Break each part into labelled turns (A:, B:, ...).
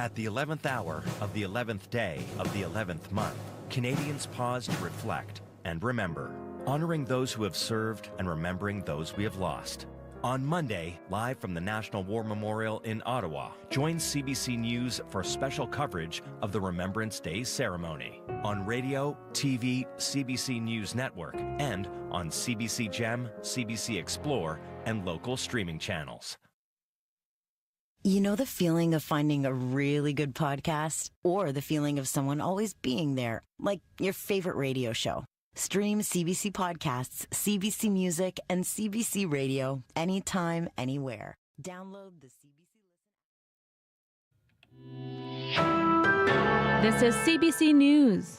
A: At the 11th hour of the 11th day of the 11th month, Canadians pause to reflect and remember, honoring those who have served and remembering those we have lost. On Monday, live from the National War Memorial in Ottawa, join CBC News for special coverage of the Remembrance Day ceremony on radio, TV, CBC News Network, and on CBC Gem, CBC Explore, and local streaming channels.
B: You know the feeling of finding a really good podcast? Or the feeling of someone always being there, like your favorite radio show? Stream CBC Podcasts, CBC Music, and CBC Radio anytime, anywhere. Download the CBC Listen.
C: This is CBC News.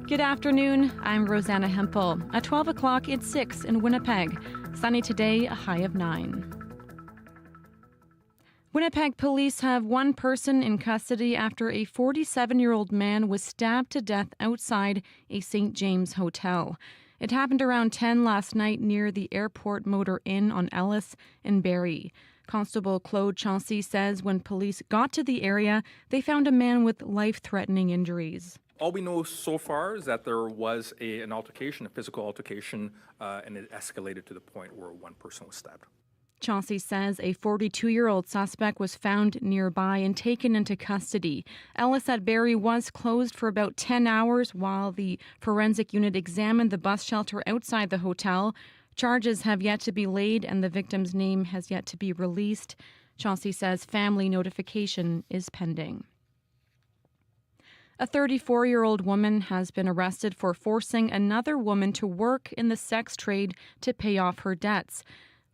C: Good afternoon. I'm Rosanna Hempel. At 12 o'clock, it's 6 in Winnipeg. Sunny today, a high of 9. Winnipeg police have one person in custody after a 47-year-old man was stabbed to death outside a St. James hotel. It happened around 10 last night near the Airport Motor Inn on Ellis and Barrie. Constable Claude Chauncey says when police got to the area, they found a man with life-threatening injuries.
D: All we know so far is that there was an altercation, a physical altercation, and it escalated to the point where one person was stabbed.
C: Chauncey says a 42-year-old suspect was found nearby and taken into custody. Ellis at Barrie was closed for about 10 hours while the forensic unit examined the bus shelter outside the hotel. Charges have yet to be laid and the victim's name has yet to be released. Chauncey says family notification is pending. A 34-year-old woman has been arrested for forcing another woman to work in the sex trade to pay off her debts.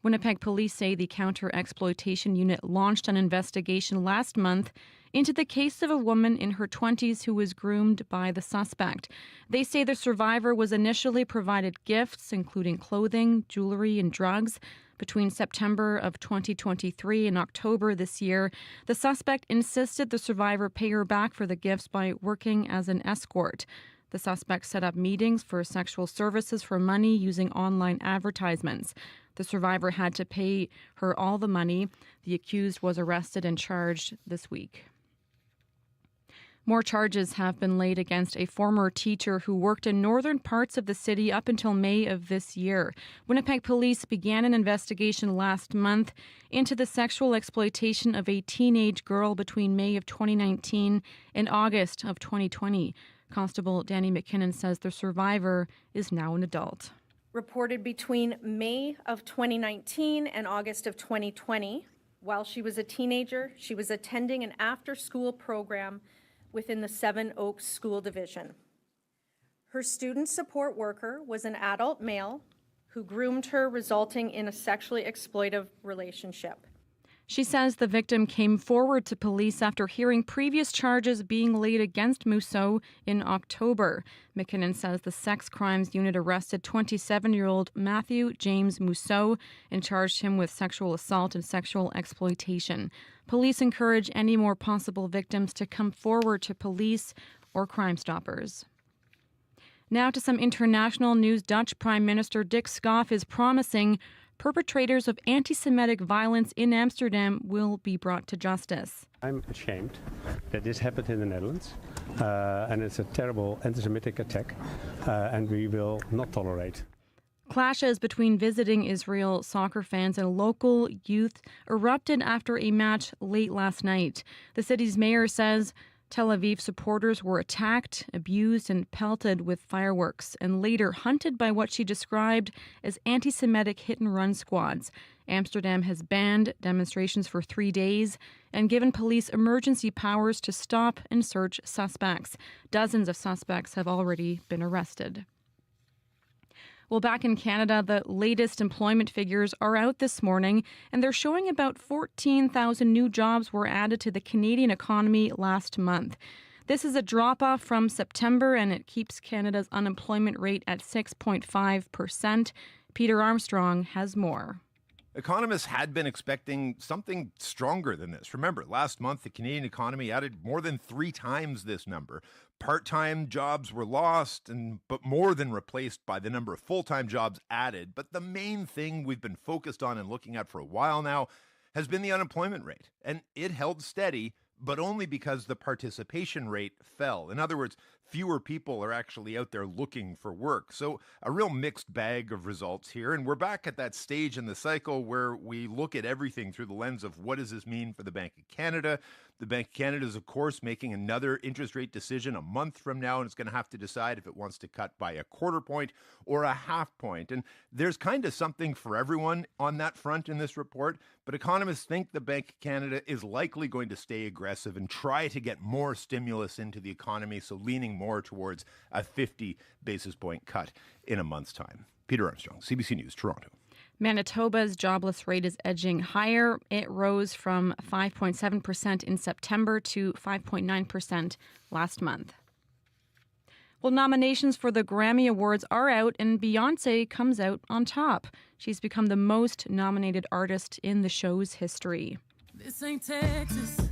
C: Winnipeg police say the counter-exploitation unit launched an investigation last month into the case of a woman in her 20s who was groomed by the suspect. They say the survivor was initially provided gifts, including clothing, jewelry, and drugs. Between September of 2023 and October this year, the suspect insisted the survivor pay her back for the gifts by working as an escort. The suspect set up meetings for sexual services for money using online advertisements. The survivor had to pay her all the money. The accused was arrested and charged this week. More charges have been laid against a former teacher who worked in northern parts of the city up until May of this year. Winnipeg police began an investigation last month into the sexual exploitation of a teenage girl between May of 2019 and August of 2020. Constable Danny McKinnon says the survivor is now an adult.
E: Reported between May of 2019 and August of 2020, while she was a teenager, she was attending an after-school program within the Seven Oaks School Division. Her student support worker was an adult male who groomed her, resulting in a sexually exploitive relationship.
C: She says the victim came forward to police after hearing previous charges being laid against Mousseau in October. McKinnon says the sex crimes unit arrested 27-year-old Matthew James Mousseau and charged him with sexual assault and sexual exploitation. Police encourage any more possible victims to come forward to police or Crime Stoppers. Now to some international news. Dutch Prime Minister Dick Schoof is promising perpetrators of anti-Semitic violence in Amsterdam will be brought to justice.
F: I'm ashamed that this happened in the Netherlands, and it's a terrible anti-Semitic attack, and we will not tolerate.
C: Clashes between visiting Israel soccer fans and local youth erupted after a match late last night. The city's mayor says Tel Aviv supporters were attacked, abused, and pelted with fireworks, and later hunted by what she described as anti-Semitic hit-and-run squads. Amsterdam has banned demonstrations for 3 days and given police emergency powers to stop and search suspects. Dozens of suspects have already been arrested. Well, back in Canada, the latest employment figures are out this morning, and they're showing about 14,000 new jobs were added to the Canadian economy last month. This is a drop-off from September, and it keeps Canada's unemployment rate at 6.5%. Peter Armstrong has more.
G: Economists had been expecting something stronger than this. Remember, last month, the Canadian economy added more than 3 times this number. Part-time jobs were lost, but more than replaced by the number of full-time jobs added. But the main thing we've been focused on and looking at for a while now has been the unemployment rate. And it held steady, but only because the participation rate fell. In other words, fewer people are actually out there looking for work. So a real mixed bag of results here. And we're back at that stage in the cycle where we look at everything through the lens of what does this mean for the Bank of Canada? The Bank of Canada is, of course, making another interest rate decision a month from now, and it's going to have to decide if it wants to cut by a quarter point or a half point. And there's kind of something for everyone on that front in this report, but economists think the Bank of Canada is likely going to stay aggressive and try to get more stimulus into the economy, so leaning more towards a 50 basis point cut in a month's time. Peter Armstrong, CBC News, Toronto.
C: Manitoba's jobless rate is edging higher. It rose from 5.7% in September to 5.9% last month. Well, nominations for the Grammy Awards are out, and Beyoncé comes out on top. She's become the most nominated artist in the show's history.
H: This ain't Texas.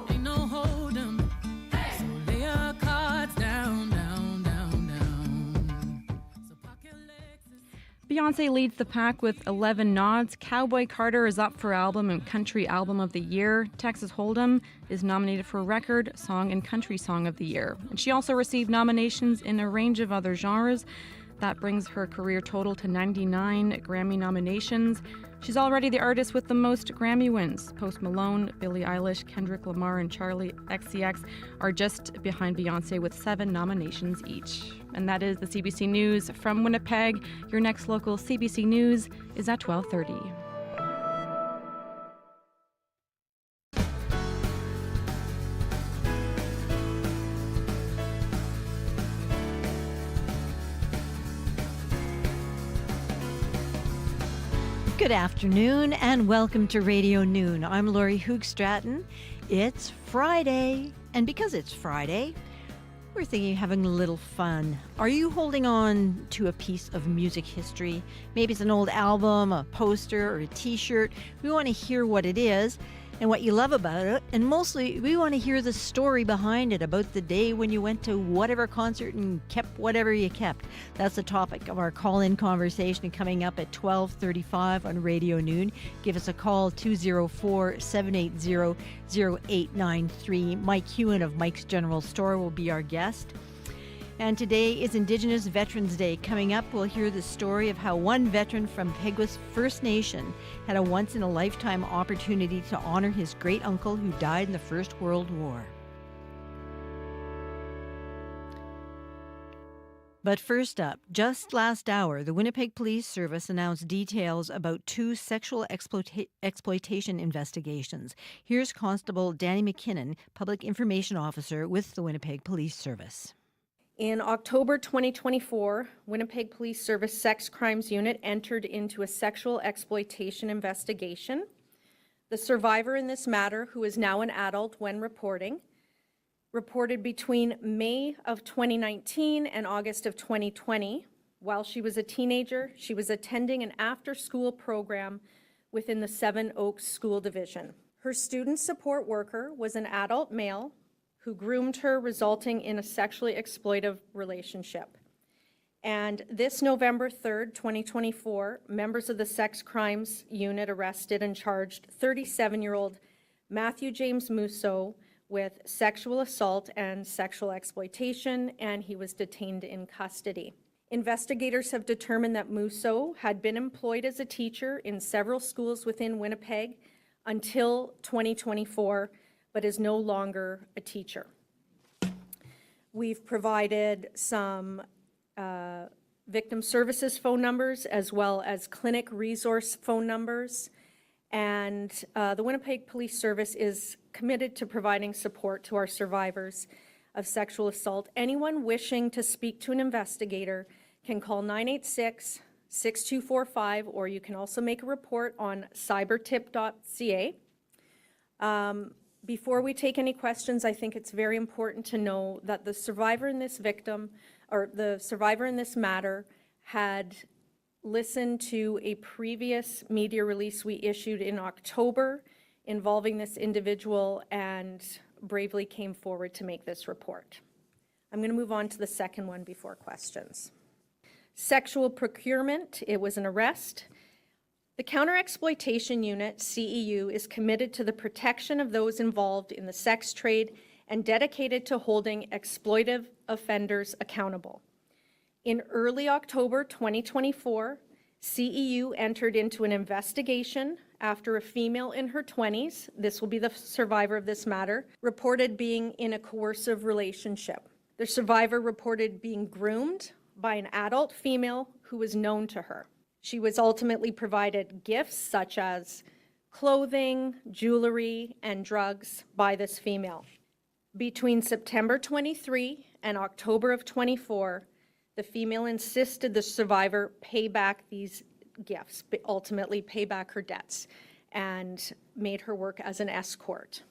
H: Ain't no hold 'em. So lay your cards down, down, down, down. So park your Lexus.
C: Beyoncé leads the pack with 11 nods. Cowboy Carter is up for Album and Country Album of the Year. Texas Hold'em is nominated for Record, Song, and Country Song of the Year. And she also received nominations in a range of other genres. That brings her career total to 99 Grammy nominations. She's already the artist with the most Grammy wins. Post Malone, Billie Eilish, Kendrick Lamar, and Charli XCX are just behind Beyoncé with 7 nominations each. And that is the CBC News from Winnipeg. Your next local CBC News is at 12:30.
I: Good afternoon and welcome to Radio Noon. I'm Laurie Hoogstraten. It's Friday, and because it's Friday, we're thinking of having a little fun. Are you holding on to a piece of music history? Maybe it's an old album, a poster, or a t-shirt. We want to hear what it is and what you love about it, and mostly we want to hear the story behind it, about the day when you went to whatever concert and kept whatever you kept. That's the topic of our call-in conversation coming up at 12:35 on Radio Noon. Give us a call, 204-780-0893. Mike Hewen of Mike's General Store will be our guest. And today is Indigenous Veterans Day. Coming up, we'll hear the story of how one veteran from Peguis First Nation had a once-in-a-lifetime opportunity to honor his great-uncle who died in the First World War. But first up, just last hour, the Winnipeg Police Service announced details about 2 sexual exploitation investigations. Here's Constable Danny McKinnon, Public Information Officer with the Winnipeg Police Service.
E: In October 2024, Winnipeg Police Service Sex Crimes Unit entered into a sexual exploitation investigation. The survivor in this matter, who is now an adult when reporting, reported between May of 2019 and August of 2020. While she was a teenager, she was attending an after-school program within the Seven Oaks School Division. Her student support worker was an adult male who groomed her, resulting in a sexually exploitive relationship. And this November 3rd, 2024, members of the Sex Crimes Unit arrested and charged 37-year-old Matthew James Musso with sexual assault and sexual exploitation, and he was detained in custody. Investigators have determined that Musso had been employed as a teacher in several schools within Winnipeg until 2024, but is no longer a teacher. We've provided some victim services phone numbers as well as clinic resource phone numbers, and the Winnipeg Police Service is committed to providing support to our survivors of sexual assault. Anyone wishing to speak to an investigator can call 986-6245, or you can also make a report on cybertip.ca. Before we take any questions, I think it's very important to know that the survivor in this matter had listened to a previous media release we issued in October involving this individual and bravely came forward to make this report. I'm going to move on to the second one before questions. Sexual procurement, it was an arrest. The Counter-Exploitation Unit, CEU, is committed to the protection of those involved in the sex trade and dedicated to holding exploitive offenders accountable. In early October 2024, CEU entered into an investigation after a female in her 20s, this will be the survivor of this matter, reported being in a coercive relationship. The survivor reported being groomed by an adult female who was known to her. She was ultimately provided gifts such as clothing, jewelry, and drugs by this female. Between September 23 and October of 24, the female insisted the survivor pay back these gifts, but ultimately pay back her debts, and made her work as an escort.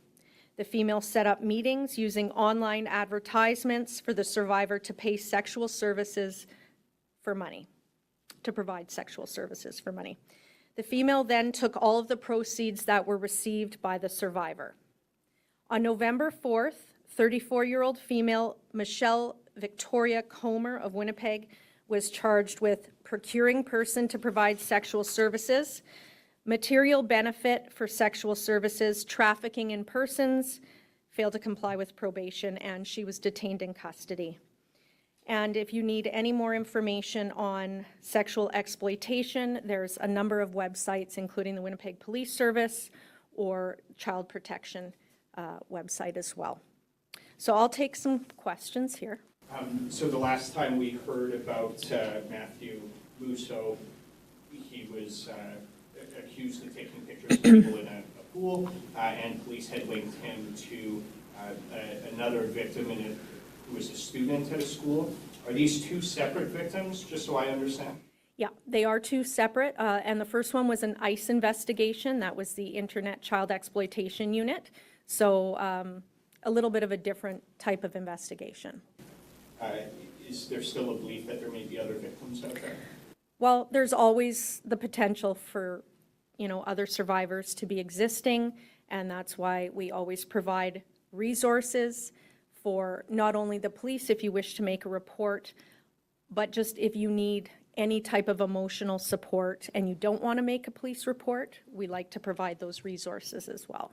E: The female set up meetings using online advertisements for the survivor to pay sexual services for money, to provide sexual services for money. The female then took all of the proceeds that were received by the survivor. On November 4th, 34-year-old female Michelle Victoria Comer of Winnipeg was charged with procuring person to provide sexual services, material benefit for sexual services, trafficking in persons, failed to comply with probation, and she was detained in custody. And if you need any more information on sexual exploitation, there's a number of websites, including the Winnipeg Police Service or Child Protection website as well. So I'll take some questions here.
J: So the last time we heard about Matthew Musso, he was accused of taking pictures of people in a pool, and police had linked him to another victim who was a student at a school. Are these two separate victims, just so I understand?
E: Yeah, they are two separate, and the first one was an ICE investigation. That was the Internet Child Exploitation Unit. So a little bit of a different type of investigation.
J: Is there still a belief that there may be other victims out there?
E: Well, there's always the potential for, other survivors to be existing, and that's why we always provide resources for not only the police if you wish to make a report, but just if you need any type of emotional support and you don't want to make a police report, we like to provide those resources as well.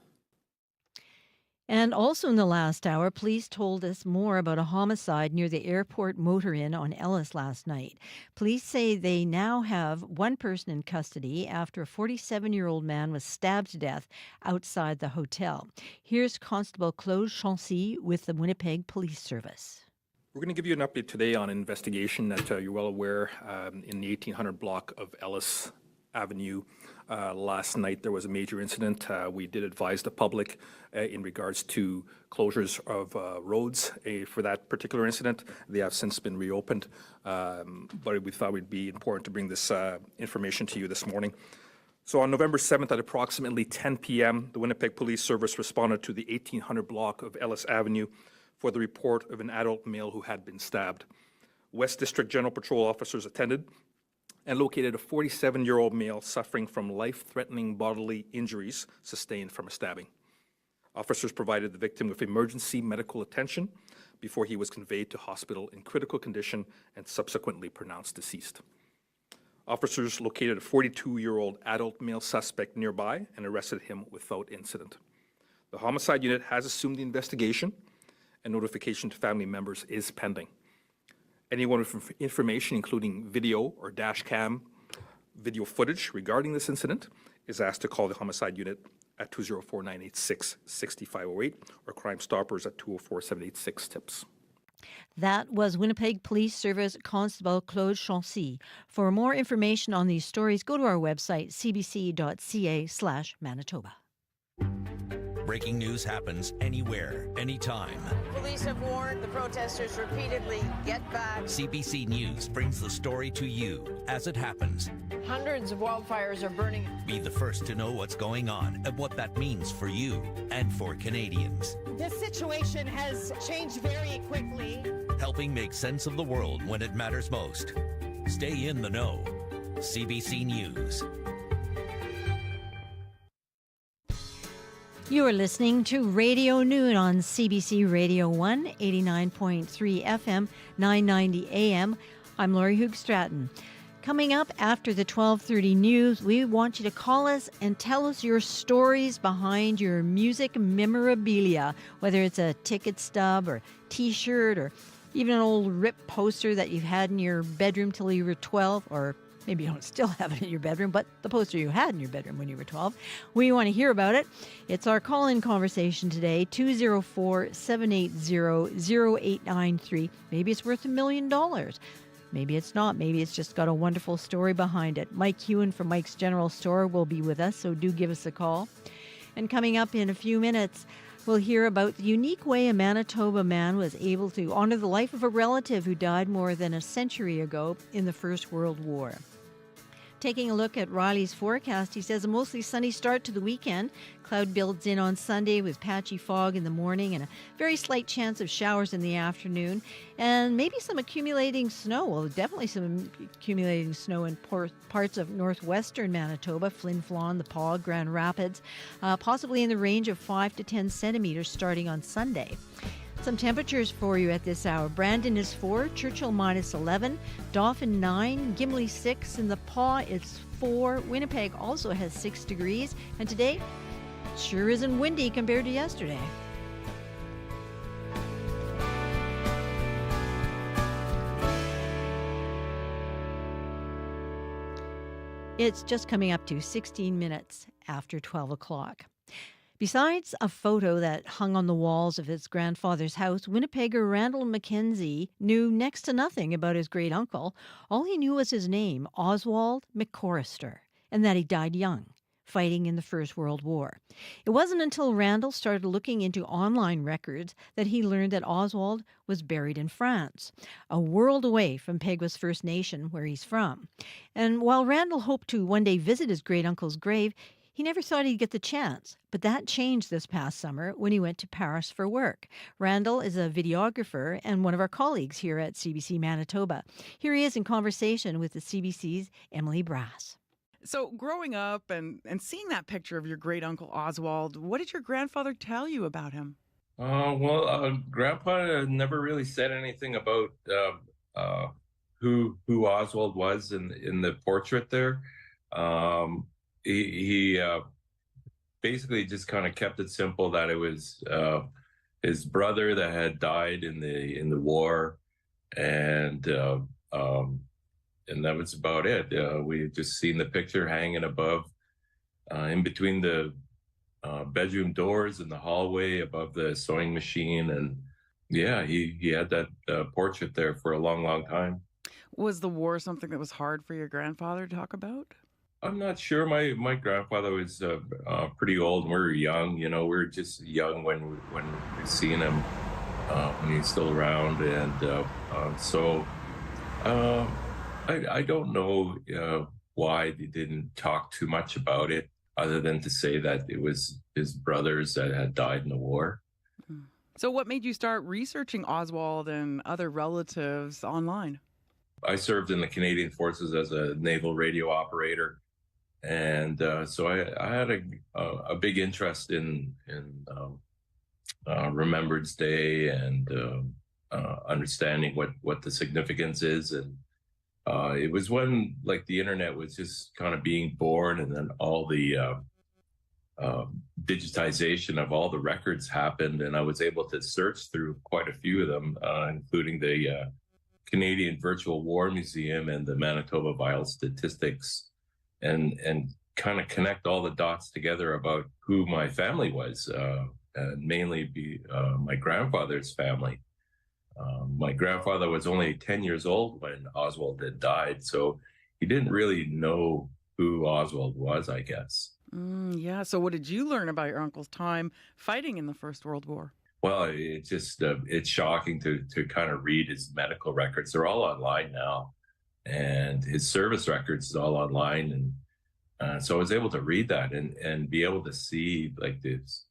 I: And also in the last hour, police told us more about a homicide near the airport motor inn on Ellis last night. Police say they now have one person in custody after a 47-year-old man was stabbed to death outside the hotel. Here's Constable Claude Chancy with the Winnipeg Police Service.
D: We're going to give you an update today on an investigation that you're well aware in the 1800 block of Ellis Avenue. Last night there was a major incident. We did advise the public in regards to closures of roads for that particular incident. They have since been reopened, but we thought it would be important to bring this information to you this morning. So on November 7th at approximately 10 p.m., the Winnipeg Police Service responded to the 1800 block of Ellis Avenue for the report of an adult male who had been stabbed. West District General Patrol officers attended and located a 47-year-old male suffering from life-threatening bodily injuries sustained from a stabbing. Officers provided the victim with emergency medical attention before he was conveyed to hospital in critical condition and subsequently pronounced deceased. Officers located a 42-year-old adult male suspect nearby and arrested him without incident. The homicide unit has assumed the investigation, and notification to family members is pending. Anyone with information, including video or dash cam video footage regarding this incident, is asked to call the homicide unit at 204-986-6508 or Crime Stoppers at 204-786-TIPS.
I: That was Winnipeg Police Service Constable Claude Chancy. For more information on these stories, go to our website, cbc.ca/Manitoba.
K: Breaking news happens anywhere, anytime.
L: Police have warned the protesters repeatedly, get back.
K: CBC News brings the story to you as it happens.
L: Hundreds of wildfires are burning.
K: Be the first to know what's going on and what that means for you and for Canadians.
M: This situation has changed very quickly.
K: Helping make sense of the world when it matters most. Stay in the know. CBC News.
I: You are listening to Radio Noon on CBC Radio 1, 89.3 FM, 990 AM. I'm Laurie Hoog-Stratton. Coming up after the 12:30 news, we want you to call us and tell us your stories behind your music memorabilia, whether it's a ticket stub or T-shirt or even an old ripped poster that you've had in your bedroom till you were 12, or maybe you don't still have it in your bedroom, but the poster you had in your bedroom when you were 12. We want to hear about it. It's our call-in conversation today, 204-780-0893. Maybe it's worth $1 million. Maybe it's not. Maybe it's just got a wonderful story behind it. Mike Hewen from Mike's General Store will be with us, so do give us a call. And coming up in a few minutes, we'll hear about the unique way a Manitoba man was able to honor the life of a relative who died more than a century ago in the First World War. Taking a look at Riley's forecast, he says a mostly sunny start to the weekend. Cloud builds in on Sunday with patchy fog in the morning and a very slight chance of showers in the afternoon. And maybe some accumulating snow. Well, definitely some accumulating snow in parts of northwestern Manitoba, Flin Flon, the Pas, Grand Rapids, possibly in the range of 5 to 10 centimeters starting on Sunday. Some temperatures for you at this hour. Brandon is 4, Churchill -11, Dauphin 9, Gimli 6, and the Pas it's 4. Winnipeg also has 6 degrees, and today sure isn't windy compared to yesterday. It's just coming up to 16 minutes after 12 o'clock. Besides a photo that hung on the walls of his grandfather's house, Winnipegger Randall Mackenzie knew next to nothing about his great-uncle. All he knew was his name, Oswald McCorrister, and that he died young, fighting in the First World War. It wasn't until Randall started looking into online records that he learned that Oswald was buried in France, a world away from Peguis First Nation, where he's from. And while Randall hoped to one day visit his great-uncle's grave, he never thought he'd get the chance, but that changed this past summer when he went to Paris for work. Randall is a videographer and one of our colleagues here at CBC Manitoba. Here he is in conversation with the CBC's Emily Brass.
N: So growing up and seeing that picture of your great-uncle Oswald, what did your grandfather tell you about him?
O: Grandpa never really said anything about who Oswald was in the portrait there. He basically just kind of kept it simple that it was his brother that had died in the war, and that was about it. We had just seen the picture hanging above, in between the bedroom doors in the hallway above the sewing machine, and yeah, he had that portrait there for a long, long time.
N: Was the war something that was hard for your grandfather to talk about?
O: I'm not sure. My grandfather was pretty old. And we were young, we were just young when we seen him when he's still around, and so I don't know why they didn't talk too much about it, other than to say that it was his brothers that had died in the war.
N: So what made you start researching Oswald and other relatives online?
O: I served in the Canadian Forces as a naval radio operator. And so I had a big interest in Remembrance Day and understanding what the significance is. And it was when the internet was just kind of being born, and then all the digitization of all the records happened, and I was able to search through quite a few of them, including the Canadian Virtual War Museum and the Manitoba Vital Statistics, and kind of connect all the dots together about who my family was, and mainly my grandfather's family. My grandfather was only 10 years old when Oswald had died, so he didn't really know who Oswald was, I guess.
N: Yeah, so what did you learn about your uncle's time fighting in the First World War?
O: Well, it's just, it's shocking to kind of read his medical records. They're all online now, and his service records is all online. And so I was able to read that and be able to see these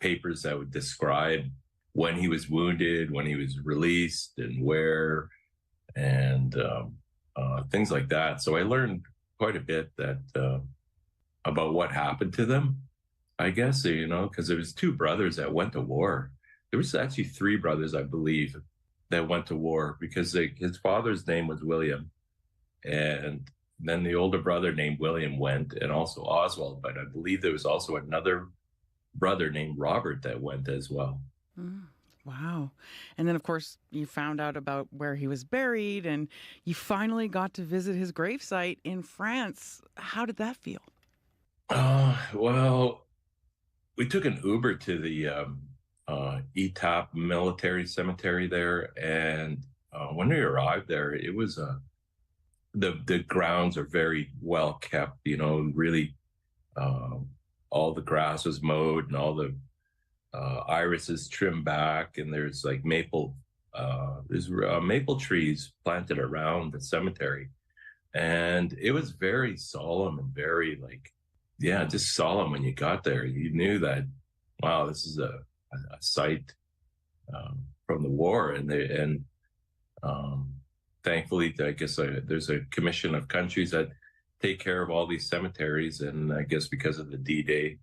O: papers that would describe when he was wounded, when he was released, and where, and things like that. So I learned quite a bit about what happened to them, I guess, because there was 2 brothers that went to war. There was actually 3 brothers, I believe, that went to war, because his father's name was William, and then the older brother named William went, and also Oswald, but I believe there was also another brother named Robert that went as well.
N: Wow. And then, of course, you found out about where he was buried, and you finally got to visit his gravesite in France. How did that feel?
O: Well, we took an Uber to the Etap military cemetery there, and when we arrived there, it was the grounds are very well kept. You know, really, all the grass was mowed and all the irises trimmed back, and there's like maple trees planted around the cemetery, and it was very solemn and very just solemn. When you got there, you knew that, wow, this is a site from the war, and thankfully, I guess there's a commission of countries that take care of all these cemeteries, and I guess because of the D-Day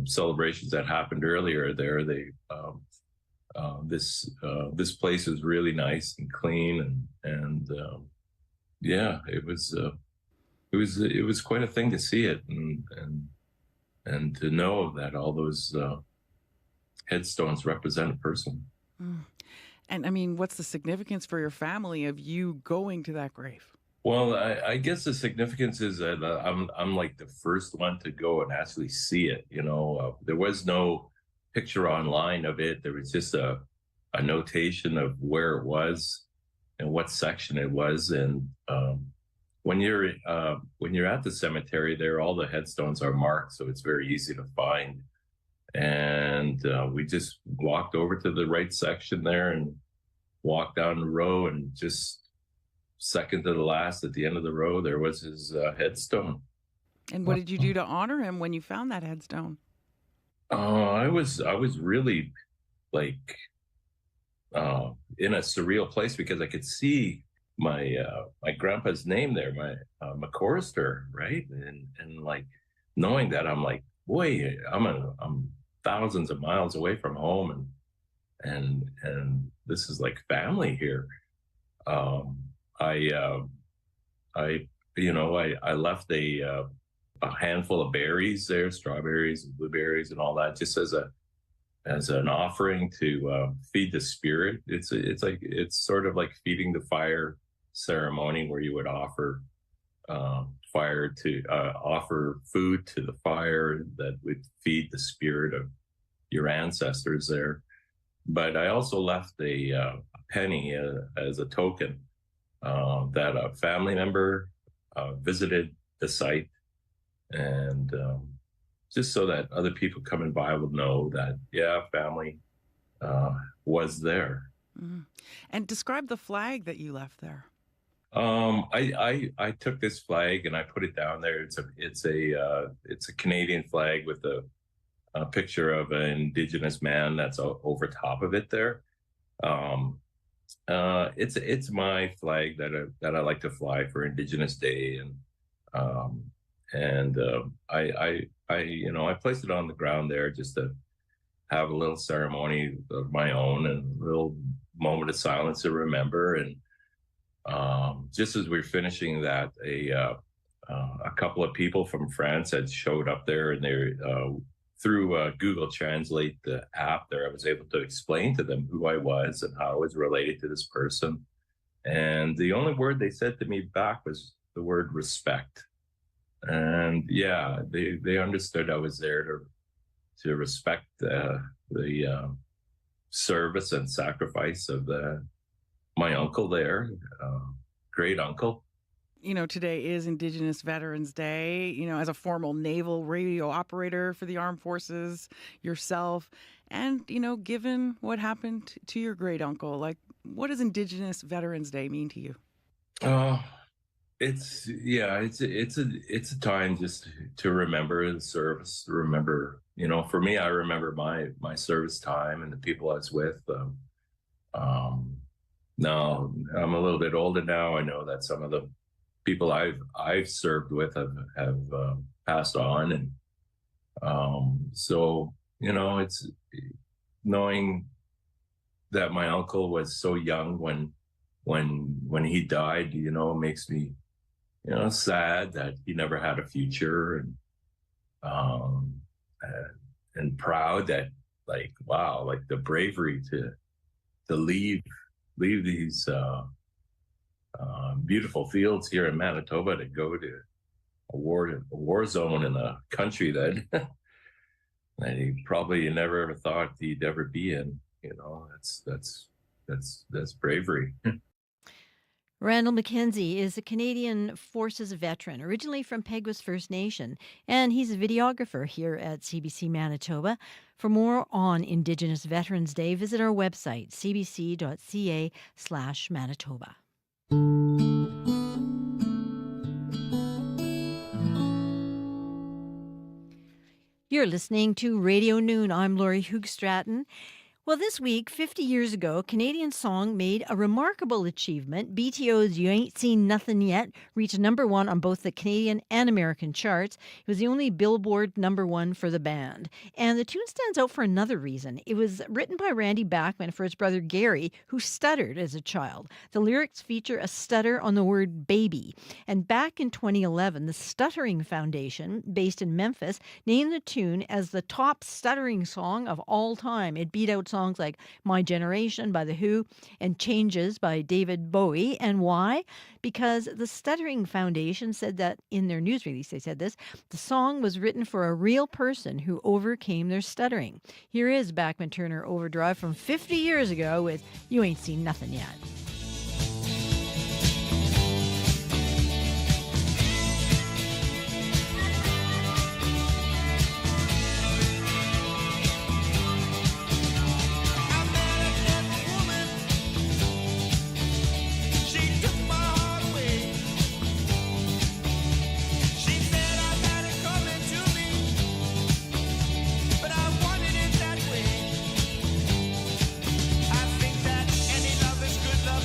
O: celebrations that happened earlier there, this place is really nice and clean, and it was quite a thing to see it, and to know that all those headstones represent a person.
N: And I mean, what's the significance for your family of you going to that grave?
O: Well, I guess the significance is that I'm like the first one to go and actually see it. You know, there was no picture online of it. There was just a notation of where it was and what section it was. And when you're at the cemetery there, all the headstones are marked, so it's very easy to find. And we just walked over to the right section there and walked down the row, and just second to the last at the end of the row, there was his headstone.
N: And what did you do to honor him when you found that headstone?
O: I was really like in a surreal place, because I could see my grandpa's name there, my McCorster, right? And like knowing that, I'm like, boy, I'm thousands of miles away from home, and this is like family here. I left a handful of berries there, strawberries and blueberries and all that, just as an offering to feed the spirit. It's sort of like feeding the fire ceremony, where you would offer offer food to the fire that would feed the spirit of your ancestors there. But I also left a penny as a token that a family member visited the site, and just so that other people coming by will know that, family was there.
N: Mm-hmm. And describe the flag that you left there.
O: I took this flag and I put it down there. It's a Canadian flag with a picture of an Indigenous man that's over top of it there. It's my flag that I like to fly for Indigenous Day, and I placed it on the ground there just to have a little ceremony of my own and a little moment of silence to remember. And just as we were finishing that, a couple of people from France had showed up there, and they through Google Translate, the app there, I was able to explain to them who I was and how I was related to this person. And the only word they said to me back was the word respect. And they understood I was there to respect the service and sacrifice of my uncle there, great uncle.
N: You know, today is Indigenous Veterans Day. You know, as a formal naval radio operator for the armed forces yourself, and, you know, given what happened to your great uncle, like, what does Indigenous Veterans Day mean to you?
O: It's a time just to remember the service, to remember, you know, for me, I remember my service time and the people I was with. Now I'm a little bit older now. I know that some of the people I've served with have passed on, and so, you know, it's knowing that my uncle was so young when when he died, you know, it makes me, you know, sad that he never had a future, and proud that, like, wow, like the bravery to leave these beautiful fields here in Manitoba to go to a war zone in a country that that he probably never ever thought he'd ever be in. You know, that's bravery.
I: Randall McKenzie is a Canadian Forces veteran, originally from Peguis First Nation, and he's a videographer here at CBC Manitoba. For more on Indigenous Veterans Day, visit our website, cbc.ca/Manitoba. You're listening to Radio Noon. I'm Laurie Hoogstraten. Well, this week, 50 years ago, Canadian song made a remarkable achievement. BTO's You Ain't Seen Nothin' Yet reached #1 on both the Canadian and American charts. It was the only Billboard #1 for the band. And the tune stands out for another reason. It was written by Randy Bachman for his brother Gary, who stuttered as a child. The lyrics feature a stutter on the word baby. And back in 2011, the Stuttering Foundation, based in Memphis, named the tune as the top stuttering song of all time. It beat out songs like My Generation by The Who and Changes by David Bowie. And why? Because the Stuttering Foundation said that in their news release, they said this, the song was written for a real person who overcame their stuttering. Here is Bachman Turner Overdrive from 50 years ago with You Ain't Seen Nothin' Yet.
H: Good love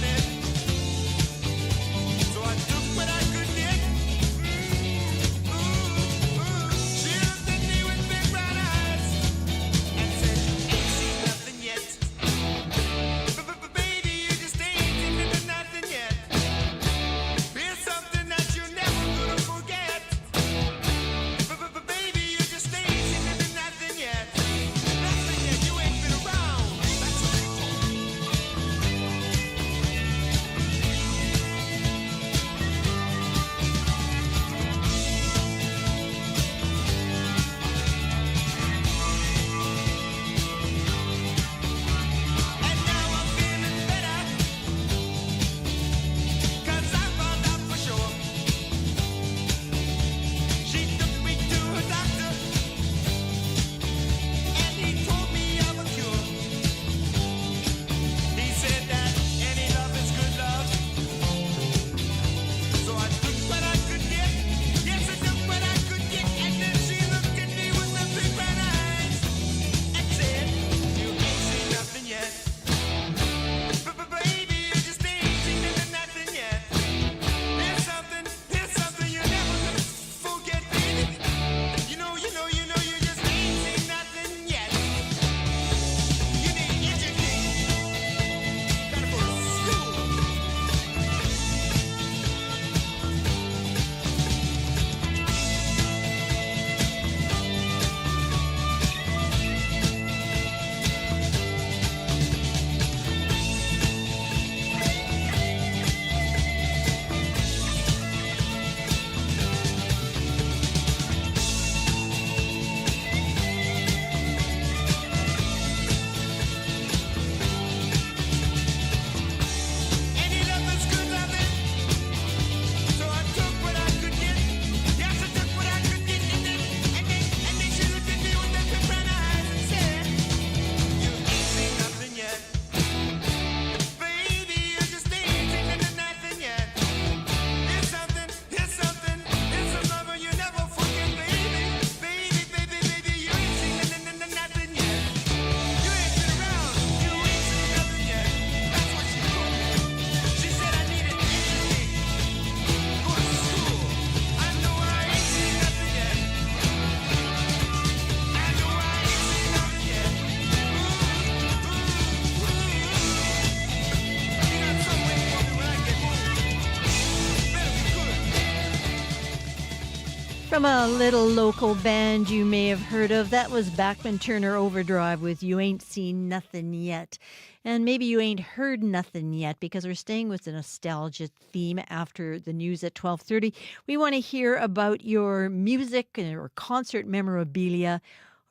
I: From a little local band you may have heard of, that was Bachman Turner Overdrive with You Ain't Seen Nothing Yet. And maybe you ain't heard nothing yet, because we're staying with the nostalgia theme after the news at 12:30. We want to hear about your music or concert memorabilia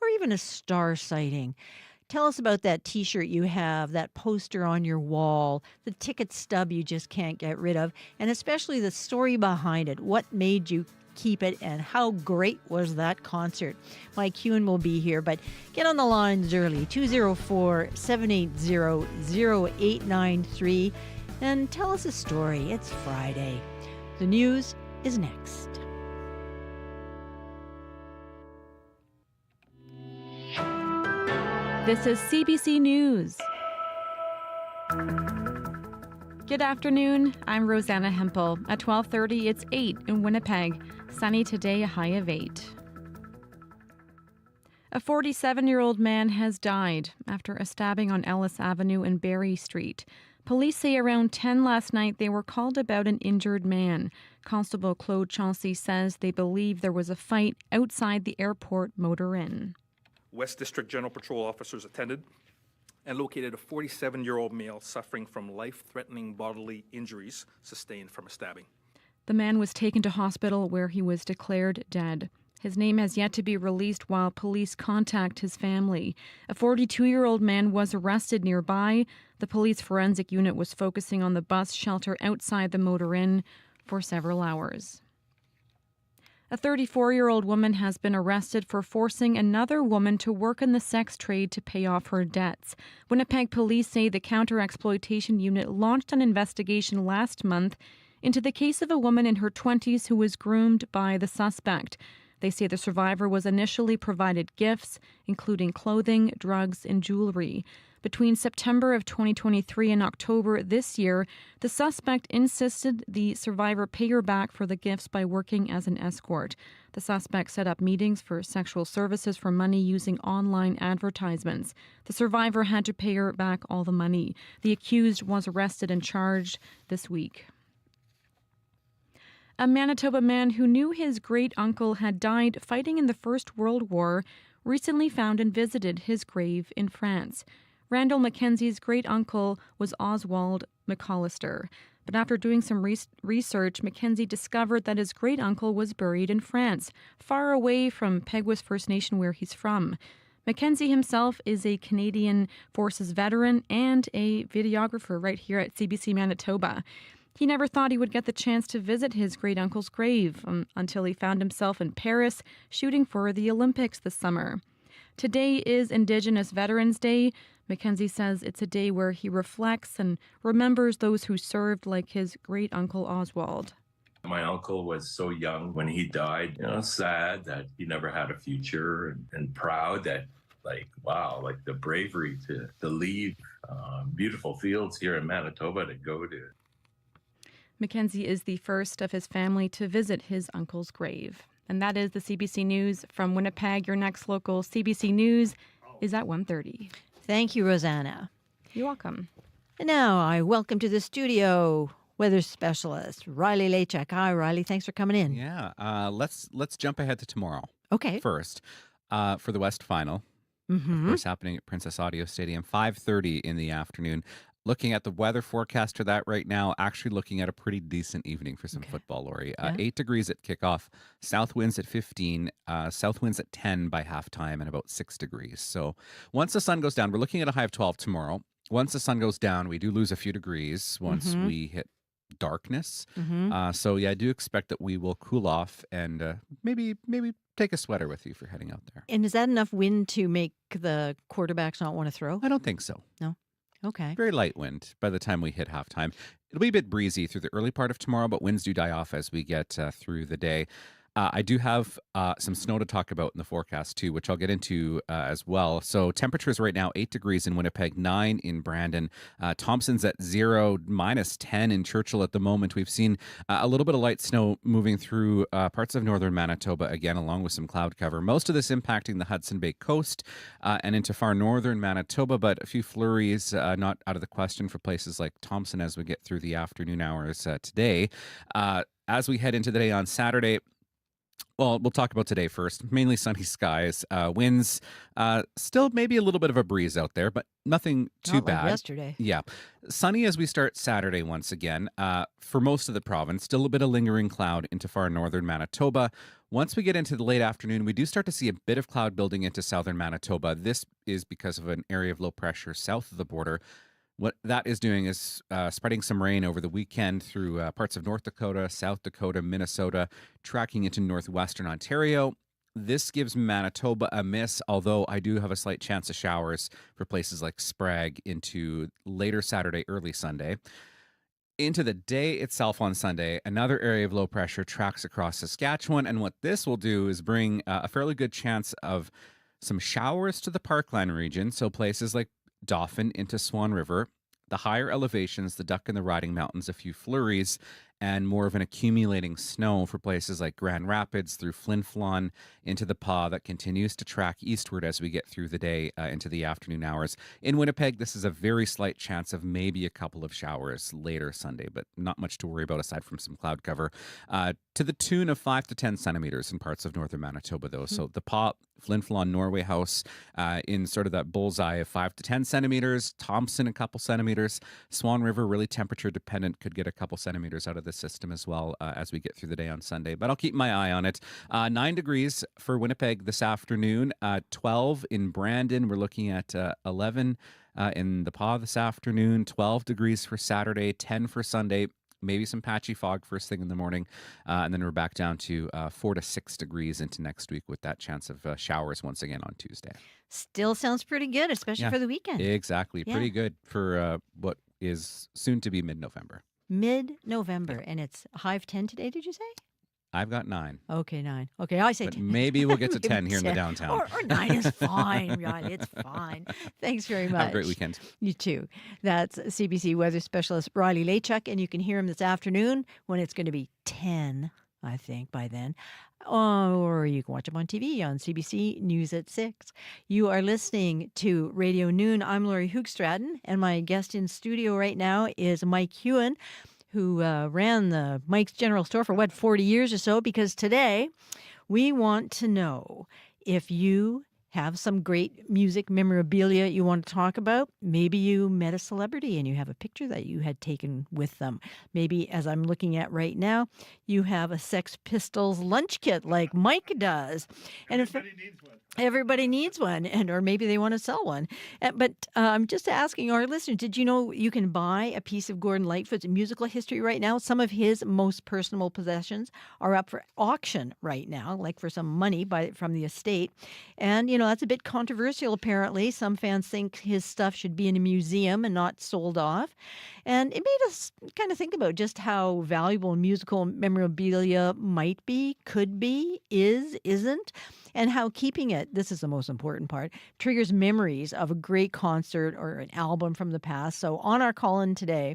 I: or even a star sighting. Tell us about that T-shirt you have, that poster on your wall, the ticket stub you just can't get rid of, and especially the story behind it. What made you keep it, and how great was that concert? Mike Hewen will be here, but get on the lines early, 204-780-0893, and tell us a story. It's Friday. The news is next.
C: This is CBC News. Good afternoon. I'm Rosanna Hempel. At 12:30, it's 8 in Winnipeg. Sunny today, a high of 8. A 47-year-old man has died after a stabbing on Ellis Avenue and Barrie Street. Police say around 10 last night they were called about an injured man. Constable Claude Chauncey says they believe there was a fight outside the airport motor inn.
D: West District General Patrol officers attended and located a 47-year-old male suffering from life-threatening bodily injuries sustained from a stabbing.
C: The man was taken to hospital where he was declared dead. His name has yet to be released while police contact his family. A 42-year-old man was arrested nearby. The police forensic unit was focusing on the bus shelter outside the motor inn for several hours. A 34-year-old woman has been arrested for forcing another woman to work in the sex trade to pay off her debts. Winnipeg police say the counter-exploitation unit launched an investigation last month into the case of a woman in her 20s who was groomed by the suspect. They say the survivor was initially provided gifts, including clothing, drugs, and jewelry. Between September of 2023 and October this year, the suspect insisted the survivor pay her back for the gifts by working as an escort. The suspect set up meetings for sexual services for money using online advertisements. The survivor had to pay her back all the money. The accused was arrested and charged this week. A Manitoba man who knew his great-uncle had died fighting in the First World War recently found and visited his grave in France. Randall Mackenzie's great-uncle was Oswald McAllister, but after doing some research, Mackenzie discovered that his great-uncle was buried in France, far away from Peguis First Nation where he's from. Mackenzie himself is a Canadian Forces veteran and a videographer right here at CBC Manitoba. He never thought he would get the chance to visit his great-uncle's grave until he found himself in Paris shooting for the Olympics this summer. Today is Indigenous Veterans Day. Mackenzie says it's a day where he reflects and remembers those who served, like his great-uncle Oswald.
O: My uncle was so young when he died, sad that he never had a future, and proud that, the bravery to leave beautiful fields here in Manitoba to go to.
C: Mackenzie is the first of his family to visit his uncle's grave. And that is the CBC News from Winnipeg. Your next local CBC News is at 1:30.
I: Thank you, Rosanna.
C: You're welcome.
I: And now I welcome to the studio weather specialist Riley Lachek. Hi, Riley. Thanks for coming in.
P: Yeah. Let's jump ahead to tomorrow.
I: Okay.
P: First, for the West Final, of course, happening at Princess Audio Stadium, 5:30 in the afternoon. Looking at the weather forecast for that right now, actually looking at a pretty decent evening for some football, Lori. 8 degrees at kickoff, south winds at 15, south winds at 10 by halftime, and about 6 degrees. So once the sun goes down, we're looking at a high of 12 tomorrow. Once the sun goes down, we do lose a few degrees once we hit darkness. So I do expect that we will cool off and maybe take a sweater with you for heading out there.
I: And is that enough wind to make the quarterbacks not want to throw?
P: I don't think so.
I: No? Okay.
P: Very light wind by the time we hit halftime. It'll be a bit breezy through the early part of tomorrow, but winds do die off as we get through the day. I do have some snow to talk about in the forecast, too, which I'll get into as well. So temperatures right now, 8 degrees in Winnipeg, 9 in Brandon. Thompson's at 0, minus 10 in Churchill at the moment. We've seen a little bit of light snow moving through parts of northern Manitoba, again, along with some cloud cover. Most of this impacting the Hudson Bay coast and into far northern Manitoba, but a few flurries not out of the question for places like Thompson as we get through the afternoon hours today. As we head into the day on Saturday, Well, we'll talk about today first. Mainly sunny skies. Winds, still maybe a little bit of a breeze out there, but nothing too
I: Not
P: bad.
I: like yesterday.
P: Yeah. Sunny as we start Saturday once again. For most of the province, still a bit of lingering cloud into far northern Manitoba. Once we get into the late afternoon, we do start to see a bit of cloud building into southern Manitoba. This is because of an area of low pressure south of the border. What that is doing is spreading some rain over the weekend through parts of North Dakota, South Dakota, Minnesota, tracking into northwestern Ontario. This gives Manitoba a miss, although I do have a slight chance of showers for places like Sprague into later Saturday, early Sunday. Into the day itself on Sunday, another area of low pressure tracks across Saskatchewan. And what this will do is bring a fairly good chance of some showers to the Parkland region. So places like Dauphin into Swan River. The higher elevations, the Duck and the Riding Mountains, a few flurries, and more of an accumulating snow for places like Grand Rapids through Flin Flon into the Pas that continues to track eastward as we get through the day into the afternoon hours. In Winnipeg, this is a very slight chance of maybe a couple of showers later Sunday, but not much to worry about aside from some cloud cover. To the tune of 5 to 10 centimeters in parts of northern Manitoba, though. So the Pas, Flin Flon, Norway House in sort of that bullseye of 5 to 10 centimeters. Thompson, a couple centimeters. Swan River, really temperature dependent, could get a couple centimeters out of the system as well as we get through the day on Sunday. But I'll keep my eye on it. 9 degrees for Winnipeg this afternoon. 12 in Brandon. We're looking at 11 in the Pas this afternoon. 12 degrees for Saturday. 10 for Sunday. Maybe some patchy fog first thing in the morning. And then we're back down to 4 to 6 degrees into next week with that chance of showers once again on Tuesday.
I: Still sounds pretty good, especially for the weekend.
P: Exactly.
I: Yeah.
P: Pretty good for what is soon to be mid-November.
I: Mid-November. And it's a high of 10 today, did you say?
P: I've got 9.
I: Okay, 9. Okay, I say
P: But
I: 10.
P: maybe we'll get to 10 here in the
I: 10.
P: downtown.
I: Or 9 is fine, Riley. It's fine. Thanks very much.
P: Have a great weekend.
I: You too. That's CBC weather specialist Riley Lachuk, and you can hear him this afternoon when it's going to be 10, I think, by then. Or you can watch him on TV on CBC News at 6. You are listening to Radio Noon. I'm Laurie Hoogstraten, and my guest in studio right now is Mike Hewen, who ran the Mike's General Store for, 40 years or so, because today we want to know if you have some great music memorabilia you want to talk about. Maybe you met a celebrity and you have a picture that you had taken with them. Maybe, as I'm looking at right now, you have a Sex Pistols lunch kit like Mike does. And everybody needs one. Everybody needs one, or maybe they want to sell one. But I'm just asking our listeners, did you know you can buy a piece of Gordon Lightfoot's musical history right now? Some of his most personal possessions are up for auction right now, like for some money from the estate. And, that's a bit controversial, apparently. Some fans think his stuff should be in a museum and not sold off. And it made us kind of think about just how valuable musical memorabilia might be, could be, isn't, and how keeping it, this is the most important part, triggers memories of a great concert or an album from the past. So on our call-in today,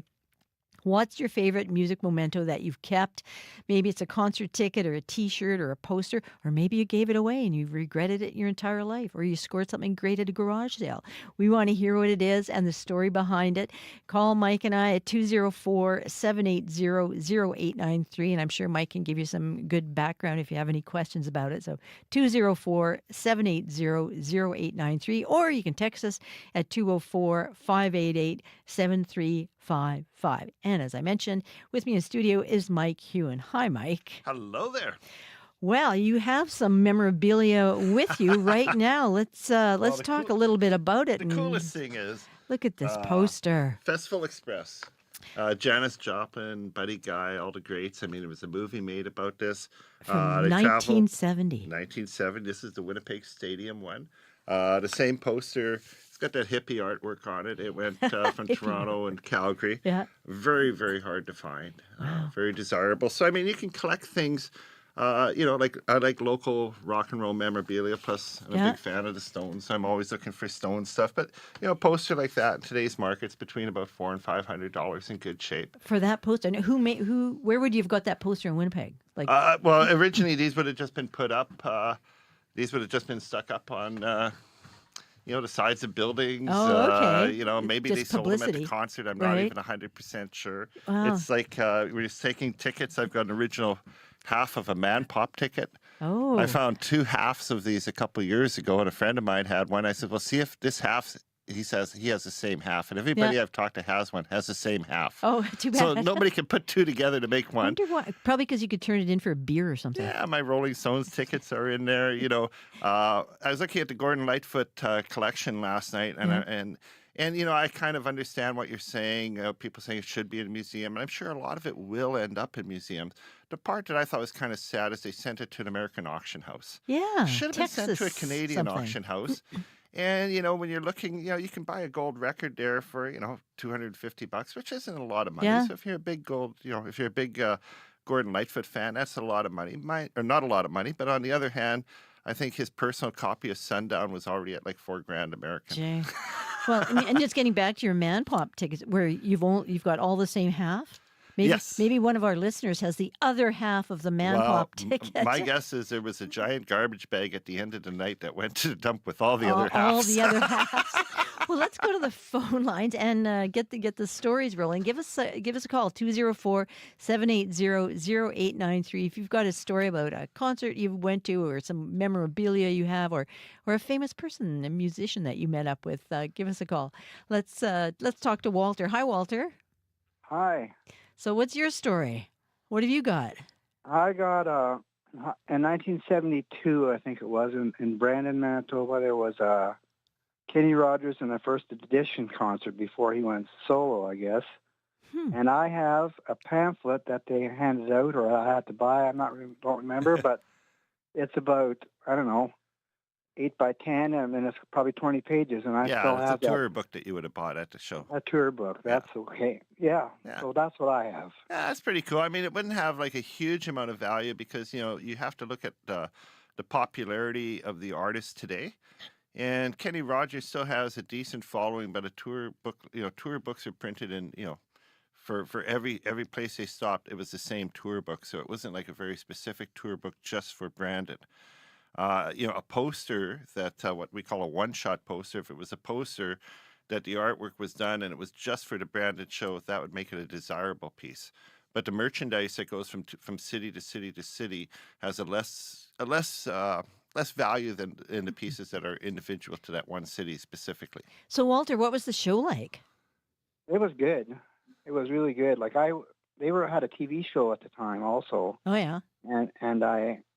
I: what's your favorite music memento that you've kept? Maybe it's a concert ticket or a T-shirt or a poster, or maybe you gave it away and you've regretted it your entire life, or you scored something great at a garage sale. We want to hear what it is and the story behind it. Call Mike and I at 204-780-0893, and I'm sure Mike can give you some good background if you have any questions about it. So 204-780-0893, or you can text us at 204-588-7355. And as I mentioned, with me in studio is Mike Hewen. Hi, Mike.
Q: Hello there.
I: Well, you have some memorabilia with you right now. Let's talk a little bit about it.
Q: The coolest thing is,
I: look at this poster.
Q: Festival Express. Janis Joplin, Buddy Guy, all the greats. I mean, it was a movie made about this.
I: From 1970.
Q: 1970. This is the Winnipeg Stadium one. The same poster. It's got that hippie artwork on it. It went from Toronto and Calgary. Yeah. Very, very hard to find. Very desirable. So, I mean, you can collect things, like I like local rock and roll memorabilia. Plus, I'm a big fan of the Stones. So I'm always looking for Stones stuff. But, a poster like that in today's market's between about $400 and $500 in good shape.
I: For that poster, where would you have got that poster in Winnipeg?
Q: Well, originally these would have just been put up. These would have just been stuck up on, the sides of buildings.
I: Oh, okay.
Q: Maybe
I: just
Q: they sold them at the concert. I'm not even 100% sure. Wow. It's like we're just taking tickets. I've got an original half of a Man Pop ticket.
I: Oh.
Q: I found 2 halves of these a couple of years ago, and a friend of mine had one. I said, well, see if this half, he says he has the same half, and everybody I've talked to has one, has the same half.
I: Oh, too bad.
Q: So nobody can put 2 together to make one.
I: I wonder why. Probably because you could turn it in for a beer or something.
Q: Yeah, my Rolling Stones tickets are in there. I was looking at the Gordon Lightfoot collection last night, and I kind of understand what you're saying. People saying it should be in a museum, and I'm sure a lot of it will end up in museums. The part that I thought was kind of sad is they sent it to an American auction house.
I: Yeah,
Q: should have been sent to a Canadian
I: something.
Q: auction house. And when you're looking, you can buy a gold record there for $250, which isn't a lot of money.
I: Yeah.
Q: So if you're a big if you're a big Gordon Lightfoot fan, that's a lot of money. Or not a lot of money, but on the other hand, I think his personal copy of Sundown was already at like $4,000 American.
I: Jay. Well, and just getting back to your Man Pop tickets, where you've got all the same half. Maybe,
Q: yes.
I: Maybe one of our listeners has the other half of the Man Pop ticket.
Q: My guess is there was a giant garbage bag at the end of the night that went to the dump with all the other halves.
I: All the other halves. Well, let's go to the phone lines and get the stories rolling. Give us a call, 204-780-0893. If you've got a story about a concert you went to or some memorabilia you have or a famous person, a musician that you met up with, give us a call. Let's talk to Walter. Hi, Walter.
R: Hi.
I: So what's your story? What have you got?
R: I got in 1972, I think it was, in Brandon, Manitoba, there was a Kenny Rogers in the first edition concert before he went solo, I guess. And I have a pamphlet that they handed out, or I had to buy. Don't remember, but it's about 8 by 10, and then it's probably 20 pages, and I still have
Q: it's a tour book that you would have bought at the show.
R: A tour book, that's okay. Yeah, so that's what I have.
Q: Yeah, that's pretty cool. I mean, it wouldn't have like a huge amount of value because, you have to look at the popularity of the artist today. And Kenny Rogers still has a decent following, but a tour book, tour books are printed in, for every place they stopped, it was the same tour book. So it wasn't like a very specific tour book just for Brandon. A poster that what we call a one-shot poster, if it was a poster that the artwork was done and it was just for the Brandon show, that would make it a desirable piece. But the merchandise that goes from city to city to city has a less value than in the pieces that are individual to that one city specifically.
I: So Walter, what was the show like?
R: It was good. It was really good. Like they had a TV show at the time also.
I: Oh yeah.
R: And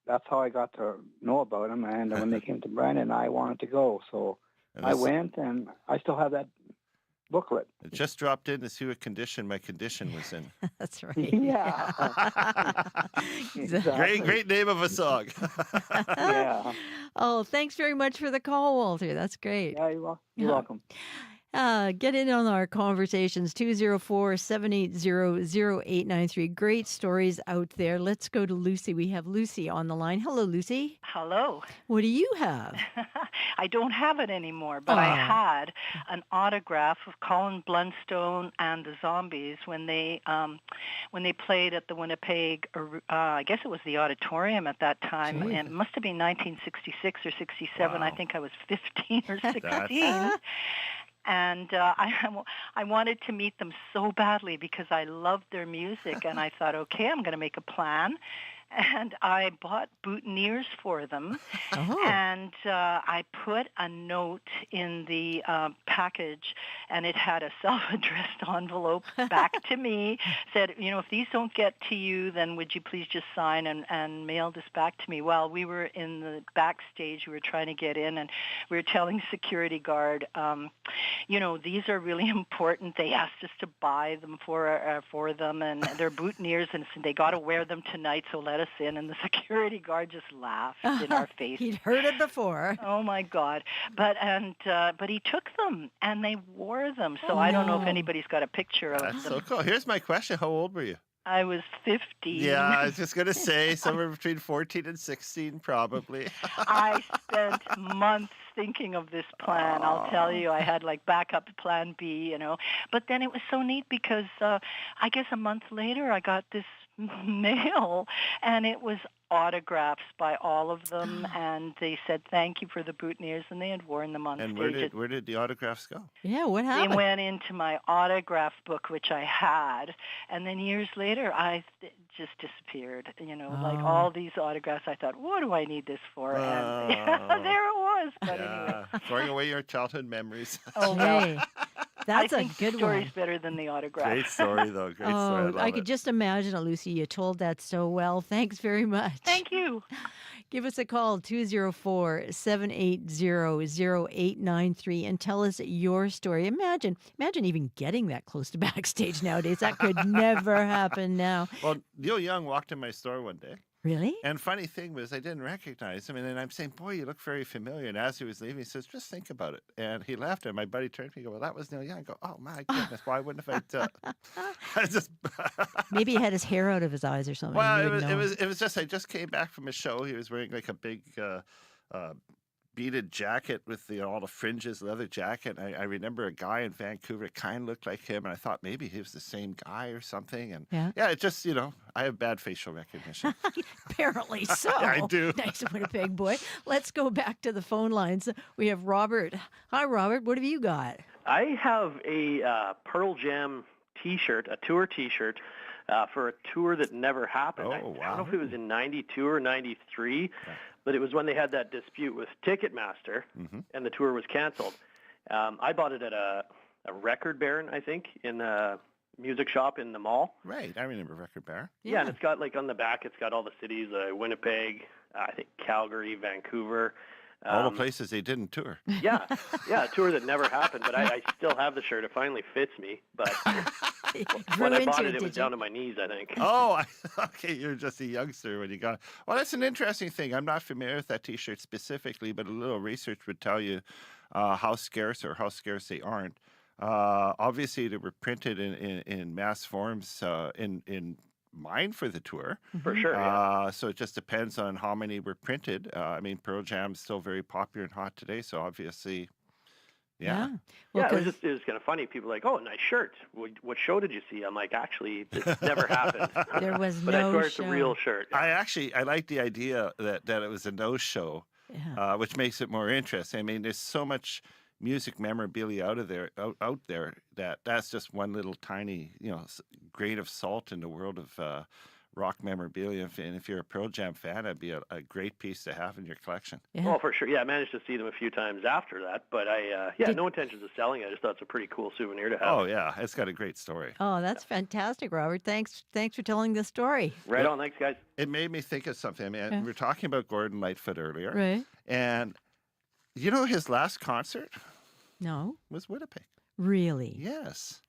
R: that's how I got to know about them. And when they came to Brandon, I wanted to go. So I went, and I still have that booklet.
Q: It just dropped in to see what condition my condition was in.
I: That's right.
R: Yeah.
I: Exactly.
Q: Great name of a song.
R: Yeah.
I: Oh, thanks very much for the call, Walter. That's great.
R: Yeah, you're welcome.
I: Get in on our conversations, 204-780-0893. Great stories out there. Let's go to Lucy. We have Lucy on the line. Hello, Lucy.
S: Hello.
I: What do you have?
S: I don't have it anymore, but I had an autograph of Colin Blunstone and the Zombies when they played at the Winnipeg, I guess it was the auditorium at that time, and it must have been 1966 or 67.
Q: Wow.
S: I think I was 15 or 16. And I wanted to meet them so badly because I loved their music, and I thought, okay, I'm going to make a plan. And I bought boutonnieres for them, and I put a note in the package, and it had a self-addressed envelope back to me, said, if these don't get to you, then would you please just sign and mail this back to me? Well, we were in the backstage, we were trying to get in, and we were telling security guard, these are really important. They asked us to buy them for them, and they're boutonnieres, and they got to wear them tonight, so let us in. And the security guard just laughed in our face.
I: He'd heard it before.
S: Oh my God! But he took them and they wore them. So I don't know if anybody's got a picture of them.
Q: That's so cool. Here's my question: how old were you?
S: I was 15.
Q: Yeah, I was just gonna say somewhere between 14 and 16, probably.
S: I spent months thinking of this plan. I'll tell you, I had like backup plan B, But then it was so neat because I guess a month later I got this mail, and it was autographs by all of them, and they said thank you for the boutonnieres, and they had worn them on
Q: And
S: stage.
Q: where did the autographs go?
I: Yeah, what
S: They
I: happened?
S: went into my autograph book, which I had, and then years later, it just disappeared. Like all these autographs, I thought, what do I need this for? And there it was. But anyway.
Q: Throwing away your childhood memories.
S: Oh,
I: Hey, that's
S: I
I: a
S: think
I: good
S: the story's
I: one.
S: better than the autograph.
Q: Great story, though. Great story. I
I: Oh,
Q: love
I: I
Q: it.
I: could just imagine it, Lucy. You told that so well. Thanks very much.
S: Thank you.
I: Give us a call, 204-780-0893, and tell us your story. Imagine even getting that close to backstage nowadays. That could never happen now.
Q: Well, Neil Young walked in my store one day.
I: Really?
Q: And funny thing was, I didn't recognize him. And then I'm saying, boy, you look very familiar. And as he was leaving, he says, just think about it. And he left. And my buddy turned to me and go, well, that was Neil Young. I go, oh, my goodness. Why wouldn't have I just...
I: Maybe he had his hair out of his eyes or something.
Q: Well,
I: You
Q: it
I: wouldn't know.
Q: was just, I just came back from a show. He was wearing like a big beaded jacket with all the fringes, leather jacket. I remember a guy in Vancouver that kind of looked like him, and I thought maybe he was the same guy or something. And
I: Yeah.
Q: it just, I have bad facial recognition.
I: Apparently so.
Q: I do.
I: Nice Winnipeg boy. Let's go back to the phone lines. We have Robert. Hi, Robert. What have you got?
T: I have a Pearl Jam T-shirt, a tour T-shirt, for a tour that never happened. I don't know if it was in 92 or 93, but it was when they had that dispute with Ticketmaster, and the tour was canceled. I bought it at a Record Baron, I think, in a music shop in the mall.
Q: Right, I remember Record Baron.
T: Yeah, and it's got, like, on the back, it's got all the cities, Winnipeg, I think Calgary, Vancouver.
Q: All the places they didn't tour.
T: Yeah, a tour that never happened, but I still have the shirt. It finally fits me, but when I bought it was down to my knees, I think.
Q: Oh, okay, you're just a youngster when you got it. Well, that's an interesting thing. I'm not familiar with that T-shirt specifically, but a little research would tell you how scarce or how scarce they aren't. Obviously, they were printed in mass forms in mind for the tour.
T: For sure, yeah.
Q: So it just depends on how many were printed. I mean, Pearl Jam's still very popular and hot today, so obviously, yeah.
T: Well, it was kind of funny. People were like, oh, nice shirt. What show did you see? I'm like, actually, this never happened.
I: There was
T: but
I: no
T: I swear it's
I: show.
T: a real shirt.
Q: I like the idea that it was a no-show, which makes it more interesting. I mean, there's so much music memorabilia out there that's just one little tiny grain of salt in the world of rock memorabilia. And if you're a Pearl Jam fan, that'd be a great piece to have in your collection.
T: Oh, for sure. Yeah, I managed to see them a few times after that, but I no intentions of selling it. I just thought it's a pretty cool souvenir to have.
Q: Oh yeah, it's got a great story.
I: Oh, that's fantastic, Robert. Thanks for telling the story.
T: Right on. Thanks, guys.
Q: It made me think of something. I mean, we were talking about Gordon Lightfoot earlier.
I: Right.
Q: And his last concert
I: No.
Q: was Winnipeg.
I: Really?
Q: Yes.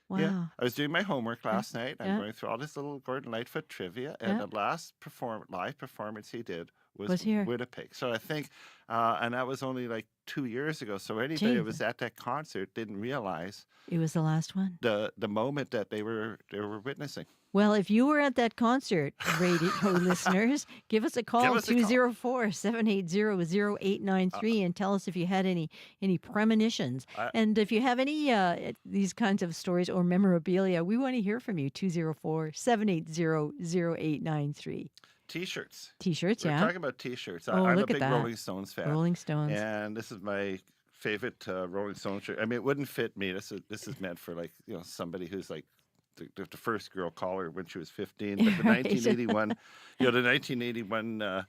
I: Wow.
Q: Yeah. I was doing my homework last night. I'm
I: Yeah.
Q: going through all this little Gordon Lightfoot trivia, and the last live performance he did was
I: here.
Q: Winnipeg. So I think, and that was only like 2 years ago. So anybody that was at that concert didn't realize
I: It was the last one.
Q: the moment that they were witnessing.
I: Well, if you were at that concert, radio listeners, give us a call, 204-780-0893, and tell us if you had any premonitions. And if you have any these kinds of stories or memorabilia, we want to hear from you, 204-780-0893.
Q: T-shirts.
I: T-shirts,
Q: We're
I: yeah.
Q: talking about T-shirts.
I: Oh,
Q: I'm a
I: look at
Q: big
I: that.
Q: Rolling Stones fan.
I: Rolling Stones.
Q: And this is my favorite Rolling Stones shirt. I mean, it wouldn't fit me. This is meant for somebody who's like the first girl caller when she was 15. But the 1981, the 1981.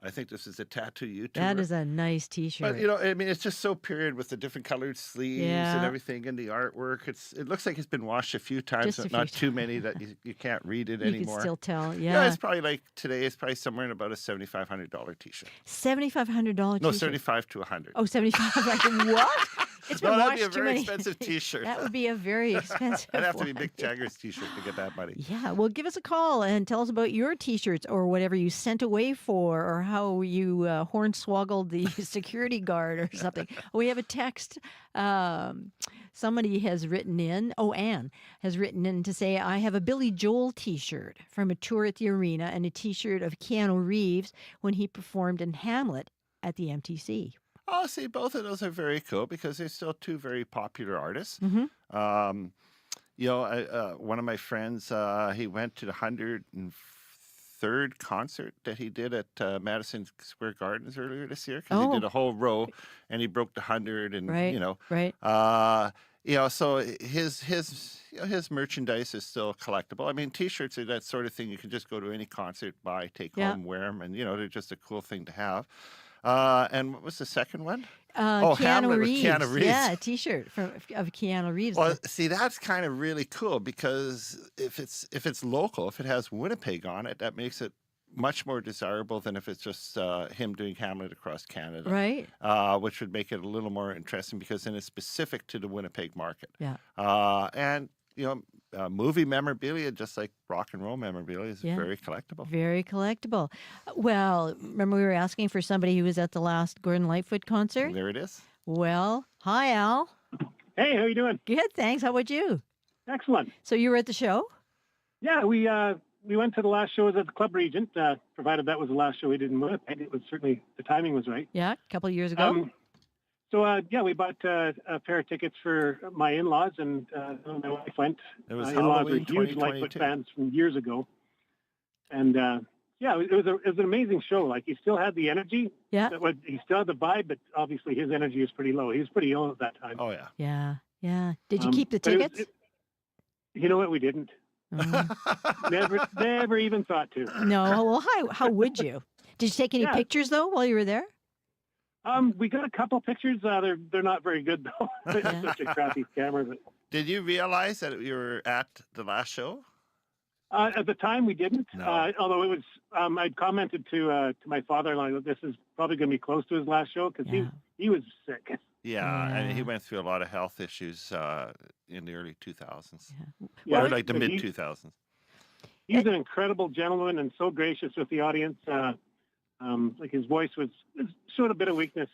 Q: I think this is a tattoo YouTuber.
I: That is a nice T-shirt.
Q: But I mean, it's just so period with the different colored sleeves and everything, and the artwork. It looks like it's been washed a few times, but not too many that you can't read it anymore.
I: You can still tell.
Q: Yeah, it's probably like today. It's probably somewhere in about a $7,500 T-shirt.
I: $7,500
Q: No,
I: T-shirt.
Q: 75 to 100.
I: Oh, 75. Like what? It's been
Q: that'd
I: washed
Q: be a
I: too
Q: very
I: many.
Q: expensive T-shirt.
I: That would be a very expensive.
Q: I'd have to be
I: one.
Q: Mick Jagger's T-shirt to get that money.
I: Yeah, well, give us a call and tell us about your T-shirts or whatever you sent away for, or how you hornswoggled the security guard or something. We have a text. Somebody has written in. Oh, Anne has written in to say, I have a Billy Joel T-shirt from a tour at the arena and a T-shirt of Keanu Reeves when he performed in Hamlet at the MTC.
Q: Oh, see, both of those are very cool because they're still two very popular artists. One of my friends, he went to the 103rd concert that he did at Madison Square Gardens earlier this year because he did a whole row and he broke the 100 and so his merchandise is still collectible. I mean, T-shirts are that sort of thing you can just go to any concert, buy, take home, wear them, and they're just a cool thing to have. And what was the second one?
I: Keanu Reeves.
Q: Keanu Reeves.
I: Yeah, a T-shirt of Keanu Reeves.
Q: Well, see, that's kind of really cool because if it's local, if it has Winnipeg on it, that makes it much more desirable than if it's just him doing Hamlet across Canada,
I: right?
Q: Which would make it a little more interesting because then it's specific to the Winnipeg market.
I: Yeah.
Q: And movie memorabilia, just like rock and roll memorabilia, is very collectible.
I: Very collectible. Well, remember we were asking for somebody who was at the last Gordon Lightfoot concert?
Q: There it is.
I: Well, hi, Al.
U: Hey, how you doing?
I: Good, thanks. How about you?
U: Excellent.
I: So you were at the show?
U: Yeah, we went to the last show at the Club Regent, provided that was the last show we did in Winnipeg. It was certainly, the timing was right.
I: Yeah, a couple of years ago.
U: We bought a pair of tickets for my in-laws, and my wife went.
Q: It was
U: in-laws were
Q: Halloween
U: huge Lightfoot fans from years ago. And, it was an amazing show. Like, he still had the energy.
I: Yeah.
U: He still had the vibe, but obviously his energy was pretty low. He was pretty ill at that time.
Q: Oh, yeah.
I: Yeah, yeah. Did you keep the tickets?
U: You know what? We didn't. Never even thought to.
I: No. Well, how would you? Did you take any pictures, though, while you were there?
U: We got a couple pictures. They're not very good, though. It's such a crappy camera. But...
Q: Did you realize that you were at the last show?
U: At the time, we didn't.
Q: No.
U: Although it was, I'd commented to my father-in-law that this is probably going to be close to his last show because he was sick.
Q: Yeah, and he went through a lot of health issues in the early 2000s.
U: Yeah.
Q: Or like the mid-2000s.
U: He's an incredible gentleman and so gracious with the audience. Like his voice showed a bit of weakness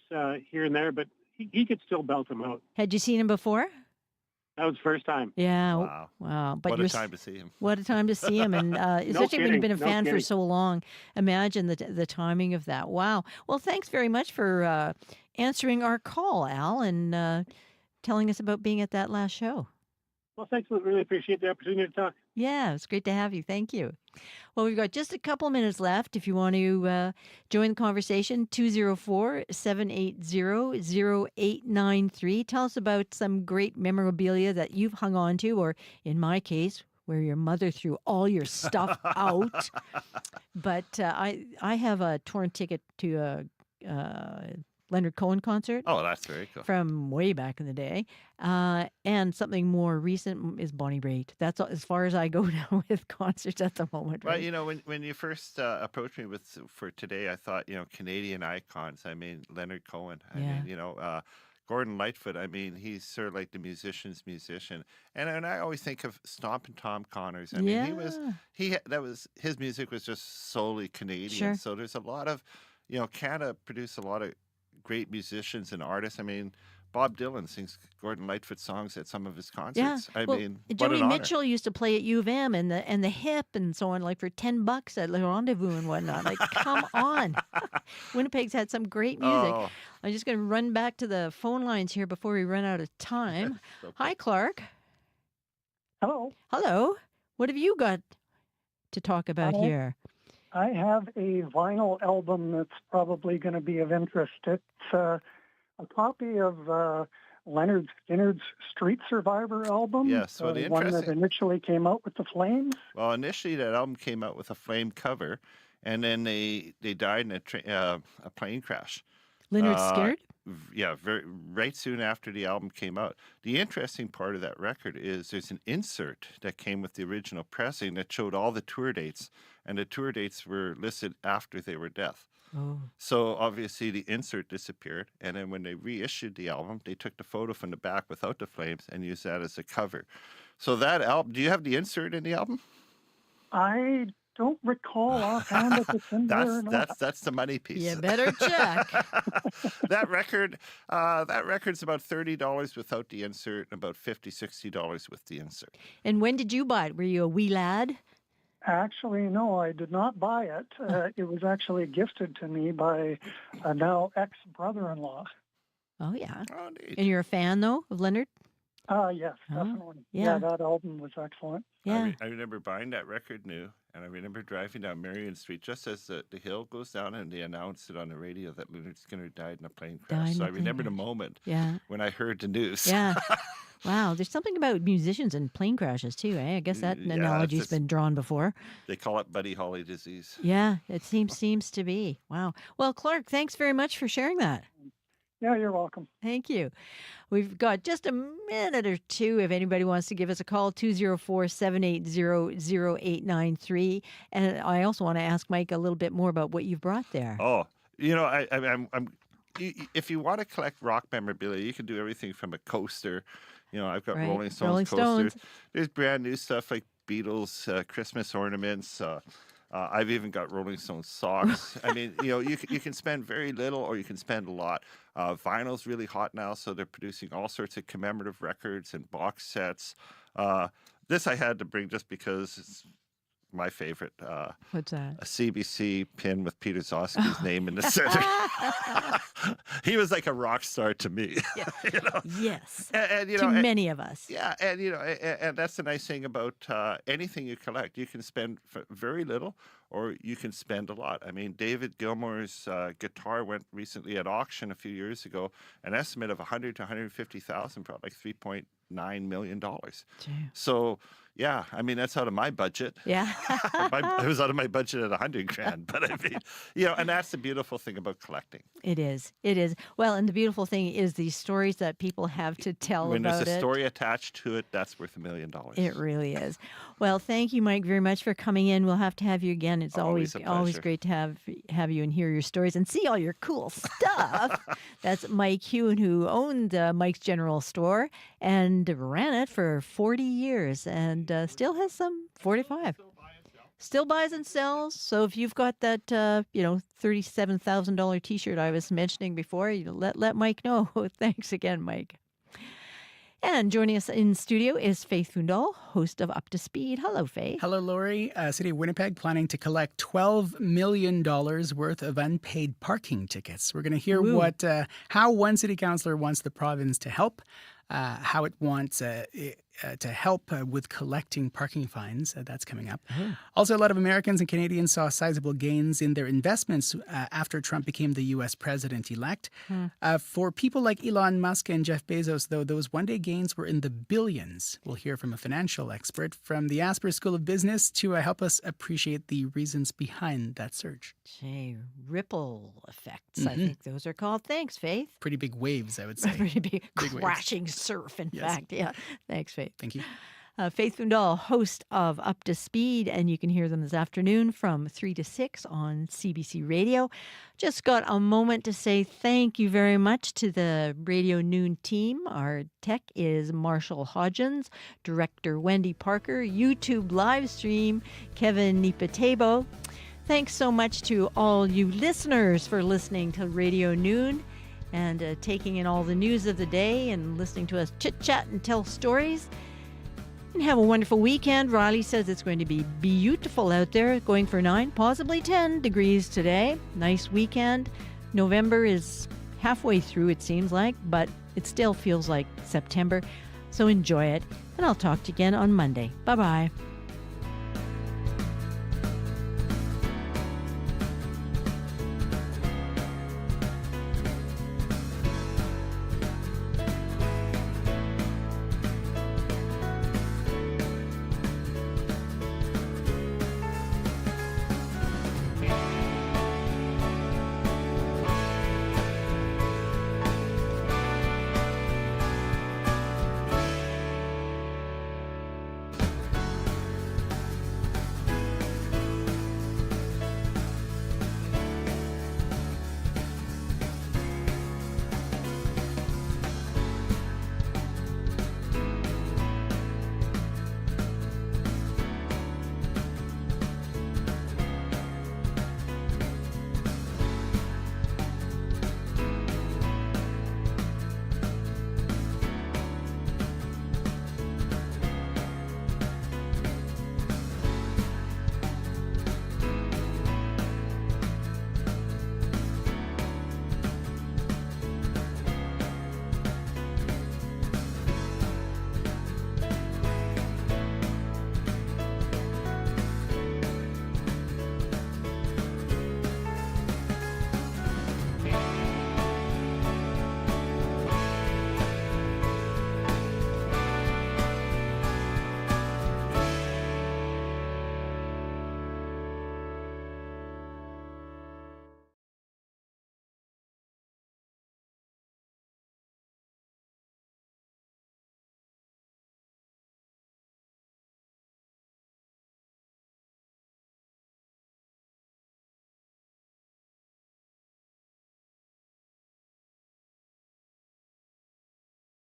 U: here and there, but he could still belt him out.
I: Had you seen him before?
U: That was the first time.
I: Yeah. Wow. But
Q: what a time to see him.
I: What a time to see him. And especially when you've been a fan for so long. Imagine the timing of that. Wow. Well, thanks very much for answering our call, Al, and telling us about being at that last show.
U: Well, thanks. We really appreciate the opportunity to talk.
I: Yeah, it's great to have you. Thank you. Well, we've got just a couple minutes left. If you want to join the conversation, 204-780-0893. Tell us about some great memorabilia that you've hung on to, or in my case, where your mother threw all your stuff out. But I have a torn ticket to a Leonard Cohen concert.
Q: Oh, that's very cool.
I: From way back in the day. And something more recent is Bonnie Raitt. That's as far as I go now with concerts at the moment.
Q: Well,
I: right?
Q: when you first approached me for today, I thought, Canadian icons. I mean, Leonard Cohen. I mean, Gordon Lightfoot. I mean, he's sort of like the musician's musician. And I always think of Stompin' Tom Connors. I mean, his music was just solely Canadian.
I: Sure.
Q: So there's a lot of, Canada produced a lot of great musicians and artists. I mean, Bob Dylan sings Gordon Lightfoot songs at some of his concerts.
I: Yeah.
Q: I mean, what
I: Joni
Q: an honor.
I: Mitchell used to play at U of M and the Hip and so on, like for $10 at Le Rendezvous and whatnot. Like, come on. Winnipeg's had some great music.
Q: Oh.
I: I'm just going to run back to the phone lines here before we run out of time. Hi, Clark.
V: Hello.
I: Hello. What have you got to talk about here?
V: I have a vinyl album that's probably going to be of interest. It's a copy of Leonard Skinner's Street Survivor album.
Q: Yes, well,
V: the one that initially came out with the Flames.
Q: Well, initially that album came out with a flame cover, and then they died in a plane crash.
I: Leonard Skinner?
Q: Yeah, right soon after the album came out. The interesting part of that record is there's an insert that came with the original pressing that showed all the tour dates, and the tour dates were listed after they were dead.
I: Oh.
Q: So obviously the insert disappeared, and then when they reissued the album, they took the photo from the back without the flames and used that as a cover. So that album, do you have the insert in the album?
V: I don't recall offhand if it's in there or not.
Q: That's the money piece.
I: You better check.
Q: That record's about $30 without the insert and about $50-$60 with the insert.
I: And when did you buy it? Were you a wee lad?
V: Actually, no, I did not buy it. It was actually gifted to me by a now ex-brother-in-law.
I: Oh, yeah.
Q: Oh, neat.
I: And you're a fan, though, of Leonard?
V: Yes, definitely.
I: yeah.
V: That album was excellent.
I: Yeah.
Q: I remember buying that record new, and I remember driving down Marion Street just as the hill goes down, and they announced it on the radio that Leonard Skinner died in a plane crash. So I remember the moment when I heard the news.
I: Yeah. Wow. There's something about musicians and plane crashes, too, eh? I guess that analogy's been drawn before.
Q: They call it Buddy Holly disease.
I: Yeah, it seems to be. Wow. Well, Clark, thanks very much for sharing that.
V: Yeah, you're welcome.
I: Thank you. We've got just a minute or two if anybody wants to give us a call, 204-780-0893. And I also want to ask Mike a little bit more about what you've brought there.
Q: Oh, I'm if you want to collect rock memorabilia, you can do everything from a coaster. I've got Rolling Stones coasters. There's brand new stuff like Beatles, Christmas ornaments. I've even got Rolling Stones socks. I mean, you can spend very little or you can spend a lot. Vinyl's really hot now, so they're producing all sorts of commemorative records and box sets. This I had to bring just because it's my favorite.
I: What's that?
Q: A CBC pin with Peter Zosky's name in the center. He was like a rock star to me.
I: Yeah. Yes.
Q: And
I: to many of us.
Q: Yeah, and and that's the nice thing about anything you collect. You can spend very little, or you can spend a lot. I mean, David Gilmour's guitar went recently at auction a few years ago. An estimate of $100,000 to $150,000, probably like $3.9 million. So. Yeah, I mean, that's out of my budget.
I: Yeah.
Q: It was out of my budget at $100,000. But I mean, and that's the beautiful thing about collecting.
I: It is. It is. Well, and the beautiful thing is these stories that people have to tell
Q: when
I: about it.
Q: When there's a story attached to it, that's worth $1 million.
I: It really is. Well, thank you, Mike, very much for coming in. We'll have to have you again. It's always great to have you and hear your stories and see all your cool stuff. That's Mike Hewen, who owned Mike's General Store and ran it for 40 years and still has some 45. Still buys and sells. So if you've got that, $37,000 T-shirt I was mentioning before, let Mike know. Thanks again, Mike. And joining us in studio is Faith Fundal, host of Up to Speed. Hello, Faith.
A: Hello, Lori. City of Winnipeg planning to collect $12 million worth of unpaid parking tickets. We're going to hear how one city councillor wants the province to help, how it wants to help with collecting parking fines. That's coming up. Also, a lot of Americans and Canadians saw sizable gains in their investments after Trump became the U.S. president-elect. For people like Elon Musk and Jeff Bezos, though, those one-day gains were in the billions. We'll hear from a financial expert from the Asper School of Business to help us appreciate the reasons behind that surge.
I: Ripple effects, I think those are called. Thanks, Faith.
A: Pretty big waves, I would say.
I: Pretty big crashing
A: waves.
I: Surf, in fact. Yeah. Thanks, Faith.
A: Thank you.
I: Faith Fundal, host of Up to Speed, and you can hear them this afternoon from 3 to 6 on CBC Radio. Just got a moment to say thank you very much to the Radio Noon team. Our tech is Marshall Hodgins, director Wendy Parker, YouTube live stream Kevin Nipatebo. Thanks so much to all you listeners for listening to Radio Noon and taking in all the news of the day and listening to us chit-chat and tell stories. And have a wonderful weekend. Riley says it's going to be beautiful out there, going for 9, possibly 10 degrees today. Nice weekend. November is halfway through, it seems like, but it still feels like September. So enjoy it. And I'll talk to you again on Monday. Bye-bye.